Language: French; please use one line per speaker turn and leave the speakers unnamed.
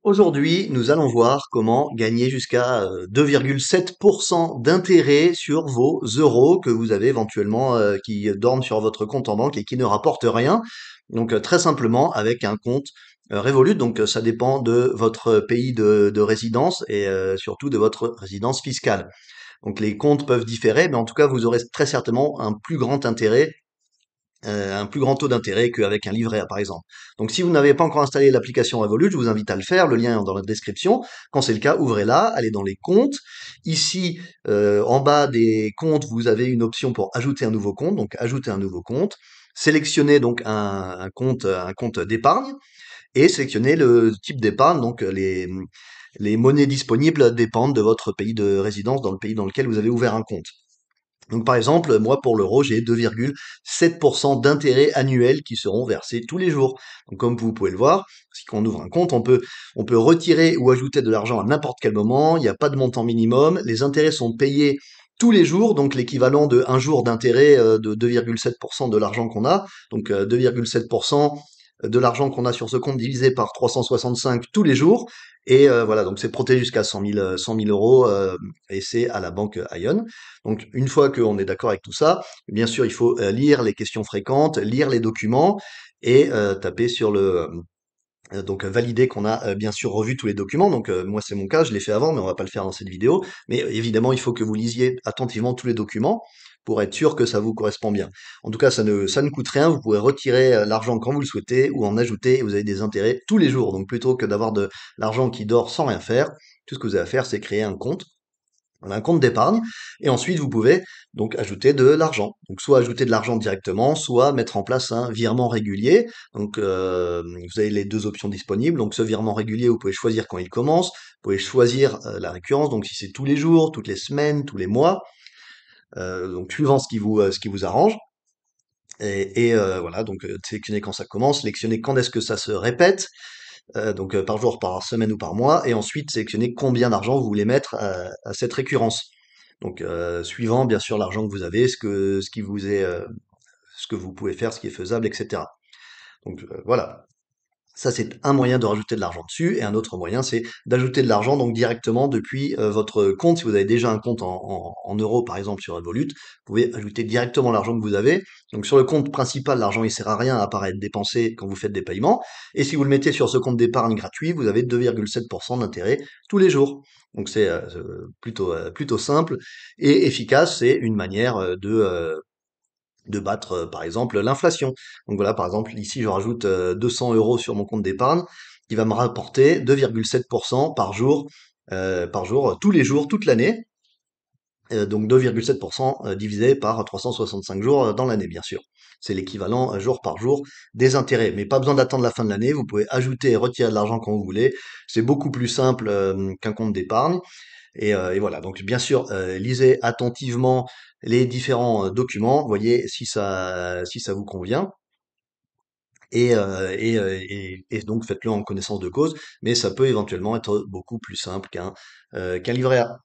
Aujourd'hui, nous allons voir comment gagner jusqu'à 2,7% d'intérêt sur vos euros que vous avez éventuellement qui dorment sur votre compte en banque et qui ne rapportent rien. Donc très simplement avec un compte Revolut. Donc ça dépend de votre pays de résidence et surtout de votre résidence fiscale. Donc les comptes peuvent différer, mais en tout cas vous aurez très certainement un plus grand taux d'intérêt qu'avec un livret A, par exemple. Donc, si vous n'avez pas encore installé l'application Revolut, je vous invite à le faire. Le lien est dans la description. Quand c'est le cas, ouvrez-la, allez dans les comptes. Ici, en bas des comptes, vous avez une option pour ajouter un nouveau compte. Donc, ajouter un nouveau compte. Sélectionnez donc un compte d'épargne et sélectionnez le type d'épargne. Donc, les monnaies disponibles dépendent de votre pays de résidence, dans le pays dans lequel vous avez ouvert un compte. Donc par exemple, moi pour l'euro, j'ai 2,7% d'intérêts annuels qui seront versés tous les jours. Donc comme vous pouvez le voir, si on ouvre un compte, on peut retirer ou ajouter de l'argent à n'importe quel moment, il n'y a pas de montant minimum, les intérêts sont payés tous les jours, donc l'équivalent de un jour d'intérêt de 2,7% de l'argent qu'on a, donc 2,7% de l'argent qu'on a sur ce compte divisé par 365 tous les jours. Et voilà, donc c'est protégé jusqu'à 100 000 euros et c'est à la banque Ion. Donc, une fois qu'on est d'accord avec tout ça, bien sûr, il faut lire les questions fréquentes, lire les documents et taper sur donc valider qu'on a bien sûr revu tous les documents. Donc moi c'est mon cas, je l'ai fait avant, mais on va pas le faire dans cette vidéo. Mais évidemment, il faut que vous lisiez attentivement tous les documents pour être sûr que ça vous correspond bien. En tout cas, ça ne coûte rien. Vous pouvez retirer l'argent quand vous le souhaitez ou en ajouter. Et vous avez des intérêts tous les jours. Donc plutôt que d'avoir de l'argent qui dort sans rien faire, tout ce que vous avez à faire, c'est créer un compte. On a un compte d'épargne et ensuite vous pouvez donc ajouter de l'argent. Donc soit ajouter de l'argent directement, soit mettre en place un virement régulier. Donc vous avez les deux options disponibles. Donc ce virement régulier, vous pouvez choisir quand il commence, vous pouvez choisir la récurrence. Donc si c'est tous les jours, toutes les semaines, tous les mois, donc suivant ce qui vous arrange. Et voilà, donc sélectionnez quand ça commence, sélectionnez quand est-ce que ça se répète, donc par jour, par semaine ou par mois, et ensuite sélectionnez combien d'argent vous voulez mettre à cette récurrence. Donc, suivant bien sûr l'argent que vous avez, ce que vous pouvez faire, ce qui est faisable, etc. Donc voilà. Ça, c'est un moyen de rajouter de l'argent dessus. Et un autre moyen, c'est d'ajouter de l'argent donc directement depuis votre compte. Si vous avez déjà un compte en euros, par exemple, sur Revolut, vous pouvez ajouter directement l'argent que vous avez. Donc sur le compte principal, l'argent il sert à rien à part être dépensé quand vous faites des paiements. Et si vous le mettez sur ce compte d'épargne gratuit, vous avez 2,7% d'intérêt tous les jours. Donc c'est plutôt simple et efficace. C'est une manière de battre, par exemple, l'inflation. Donc voilà, par exemple, ici, je rajoute 200 euros sur mon compte d'épargne, qui va me rapporter 2,7% par jour, tous les jours, toute l'année. Donc 2,7% divisé par 365 jours dans l'année, bien sûr. C'est l'équivalent jour par jour des intérêts. Mais pas besoin d'attendre la fin de l'année, vous pouvez ajouter et retirer de l'argent quand vous voulez. C'est beaucoup plus simple qu'un compte d'épargne. Et voilà, donc bien sûr, lisez attentivement les différents documents, voyez si ça vous convient, et donc faites-le en connaissance de cause, mais ça peut éventuellement être beaucoup plus simple qu'un livret A.